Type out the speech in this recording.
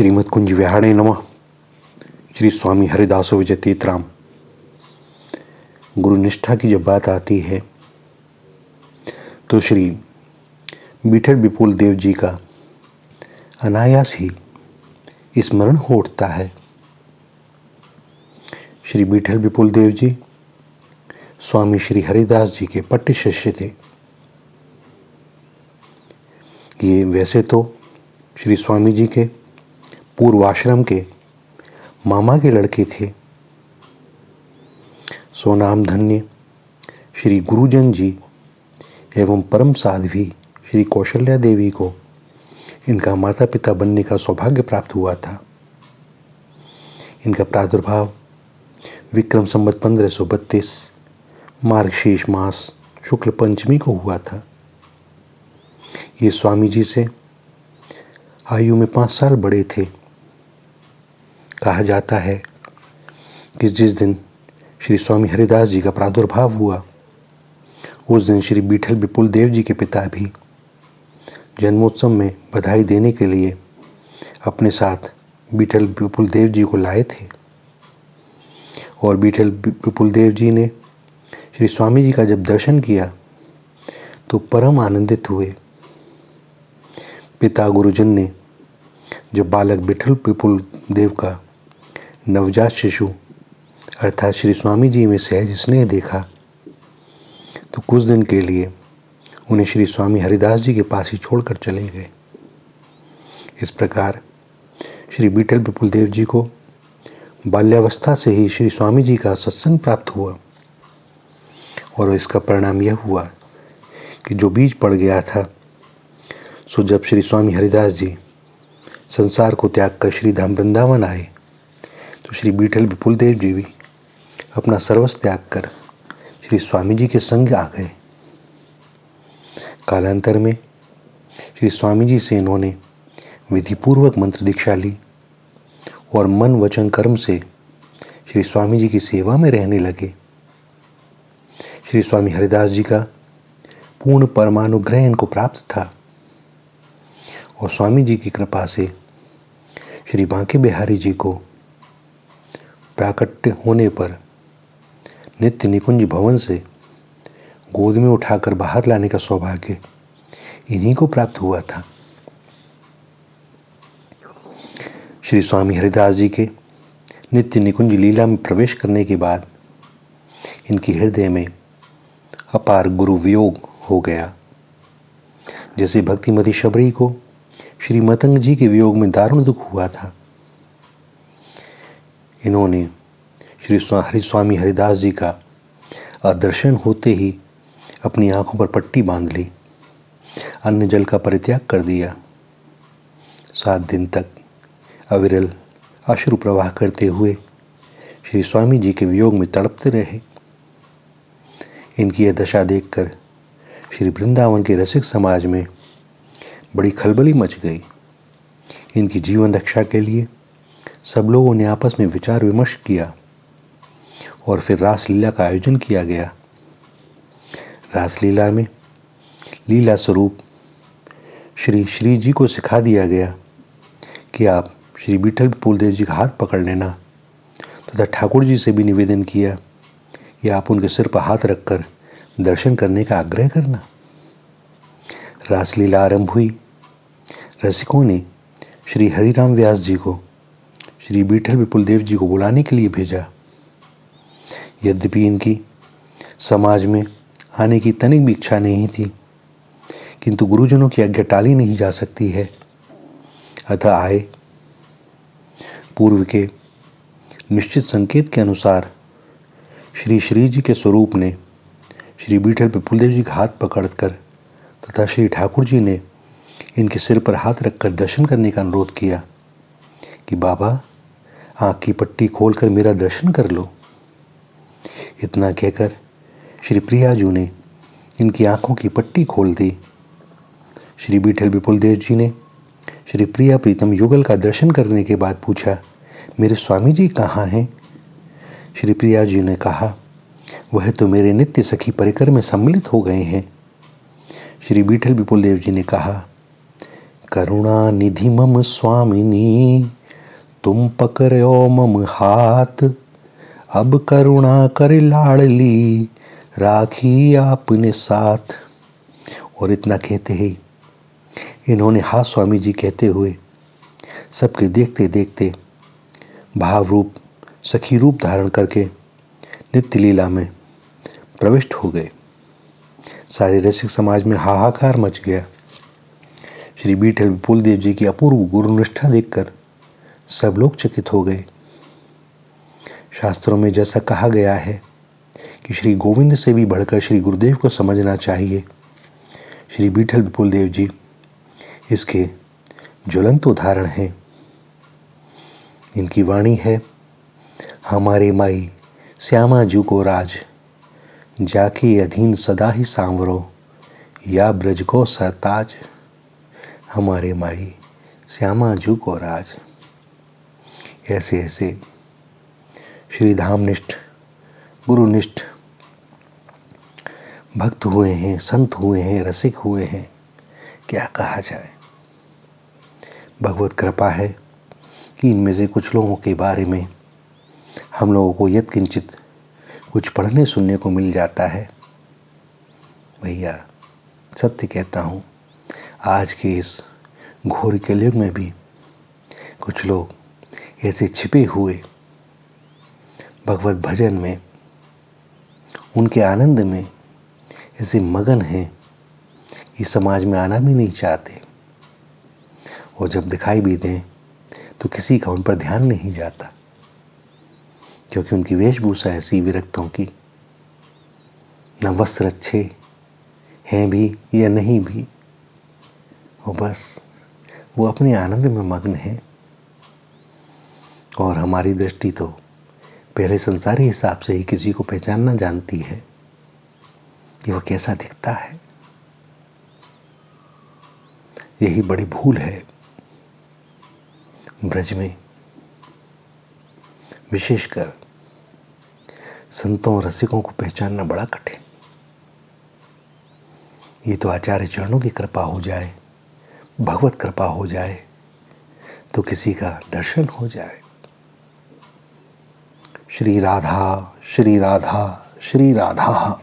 श्रीमद् कुंज विहारे नमः। श्री स्वामी हरिदासो विजय तीर्थराम। गुरु निष्ठा की जब बात आती है तो श्री विठल विपुल देव जी का अनायास ही स्मरण हो उठता है। श्री विठल विपुल देव जी स्वामी श्री हरिदास जी के पट्ट शिष्य थे। ये वैसे तो श्री स्वामी जी के पूर्वाश्रम के मामा के लड़के थे। सोनाम धन्य श्री गुरुजन जी एवं परम साध्वी श्री कौशल्या देवी को इनका माता पिता बनने का सौभाग्य प्राप्त हुआ था। इनका प्रादुर्भाव विक्रम संवत 1532 मार्गशीर्ष मास शुक्ल पंचमी को हुआ था। ये स्वामी जी से आयु में 5 साल बड़े थे। कहा जाता है कि जिस दिन श्री स्वामी हरिदास जी का प्रादुर्भाव हुआ उस दिन श्री विठल विपुल देव जी के पिता भी जन्मोत्सव में बधाई देने के लिए अपने साथ विठल विपुल देव जी को लाए थे। और विठल विपुल देव जी ने श्री स्वामी जी का जब दर्शन किया तो परम आनंदित हुए। पिता गुरुजन ने जब बालक विठल विपुल देव का नवजात शिशु अर्थात श्री स्वामी जी में सहज स्नेह देखा तो कुछ दिन के लिए उन्हें श्री स्वामी हरिदास जी के पास ही छोड़कर चले गए। इस प्रकार श्री विठल विपुल देव जी को बाल्यावस्था से ही श्री स्वामी जी का सत्संग प्राप्त हुआ और इसका परिणाम यह हुआ कि जो बीज पड़ गया था सो जब श्री स्वामी हरिदास जी संसार को त्याग कर श्री धाम वृंदावन आए तो श्री विठल विपुल देव जी भी अपना सर्वस्व त्याग कर श्री स्वामी जी के संग आ गए। कालांतर में श्री स्वामी जी से इन्होंने विधिपूर्वक मंत्र दीक्षा ली और मन वचन कर्म से श्री स्वामी जी की सेवा में रहने लगे। श्री स्वामी हरिदास जी का पूर्ण परमानुग्रह इनको प्राप्त था और स्वामी जी की कृपा से श्री बांके बिहारी जी को प्राकट्य होने पर नित्य निकुंज भवन से गोद में उठाकर बाहर लाने का सौभाग्य इन्हीं को प्राप्त हुआ था। श्री स्वामी हरिदास जी के नित्य निकुंज लीला में प्रवेश करने के बाद इनके हृदय में अपार गुरु वियोग हो गया। जैसे भक्तिमती शबरी को श्री मतंग जी के वियोग में दारुण दुख हुआ था, इन्होंने श्री स्वामी हरिदास जी का दर्शन होते ही अपनी आंखों पर पट्टी बांध ली, अन्न जल का परित्याग कर दिया। 7 दिन तक अविरल अश्रु प्रवाह करते हुए श्री स्वामी जी के वियोग में तड़पते रहे। इनकी यह दशा देखकर श्री वृंदावन के रसिक समाज में बड़ी खलबली मच गई। इनकी जीवन रक्षा के लिए सब लोगों ने आपस में विचार विमर्श किया और फिर रासलीला का आयोजन किया गया। रासलीला में लीला स्वरूप श्री जी को सिखा दिया गया कि आप श्री विठल विपुल देव जी का हाथ पकड़ लेना तथा ठाकुर जी से भी निवेदन किया कि आप उनके सिर पर हाथ रखकर दर्शन करने का आग्रह करना। रासलीला आरंभ हुई। रसिकों ने श्री हरिराम व्यास जी को श्री विठल विपुल देव जी को बुलाने के लिए भेजा। यद्यपि इनकी समाज में आने की तनिक भी इच्छा नहीं थी, किंतु गुरुजनों की आज्ञा टाली नहीं जा सकती है, अतः आए। पूर्व के निश्चित संकेत के अनुसार श्री जी के स्वरूप ने श्री विठल विपुल देव जी का हाथ पकड़कर तथा श्री ठाकुर जी ने इनके सिर पर हाथ रखकर दर्शन करने का अनुरोध किया कि बाबा आँख की पट्टी खोलकर मेरा दर्शन कर लो। इतना कहकर श्री प्रियाजू ने इनकी आंखों की पट्टी खोल दी। श्री विठल विपुल देव जी ने श्री प्रिया प्रीतम युगल का दर्शन करने के बाद पूछा, मेरे स्वामी जी कहाँ हैं? श्री प्रियाजू ने कहा, वह तो मेरे नित्य सखी परिकर में सम्मिलित हो गए हैं। श्री विठल विपुल देव जी ने कहा, करुणा निधि मम स्वामिनी, तुम पकड़ो मम हाथ, अब करुणा कर लाडली, राखी आपने साथ। और इतना कहते ही इन्होंने हाथ स्वामी जी कहते हुए सबके देखते देखते भाव रूप सखी रूप धारण करके नित्य लीला में प्रविष्ट हो गए। सारे रसिक समाज में हाहाकार मच गया। श्री बीठल विपुल देव जी की अपूर्व गुरुनिष्ठा देखकर सब लोग चकित हो गए। शास्त्रों में जैसा कहा गया है कि श्री गोविंद से भी बढ़कर श्री गुरुदेव को समझना चाहिए, श्री बीठल विपुल देव जी इसके ज्वलंत उदाहरण हैं। इनकी वाणी है, हमारे माई श्यामा जू को राज, जाके अधीन सदा ही सांवरो, या ब्रज को सरताज। हमारे माई श्यामा जू को राज। ऐसे ऐसे श्री धामनिष्ठ गुरुनिष्ठ भक्त हुए हैं, संत हुए हैं, रसिक हुए हैं, क्या कहा जाए। भगवत कृपा है कि इनमें से कुछ लोगों के बारे में हम लोगों को यत्किंचित कुछ पढ़ने सुनने को मिल जाता है। भैया सत्य कहता हूँ, आज के इस घोर कलयुग में भी कुछ लोग ऐसे छिपे हुए भगवत भजन में, उनके आनंद में ऐसे मगन हैं कि समाज में आना भी नहीं चाहते, और जब दिखाई भी दें तो किसी का उन पर ध्यान नहीं जाता, क्योंकि उनकी वेशभूषा ऐसी विरक्तों की, न वस्त्र अच्छे हैं भी या नहीं भी, वो बस वो अपने आनंद में मग्न हैं। और हमारी दृष्टि तो पहले संसारी हिसाब से ही किसी को पहचानना जानती है कि वह कैसा दिखता है। यही बड़ी भूल है ब्रज में, विशेषकर संतों और रसिकों को पहचानना बड़ा कठिन। ये तो आचार्य चरणों की कृपा हो जाए, भगवत कृपा हो जाए तो किसी का दर्शन हो जाए। श्री राधा श्री राधा श्री राधा।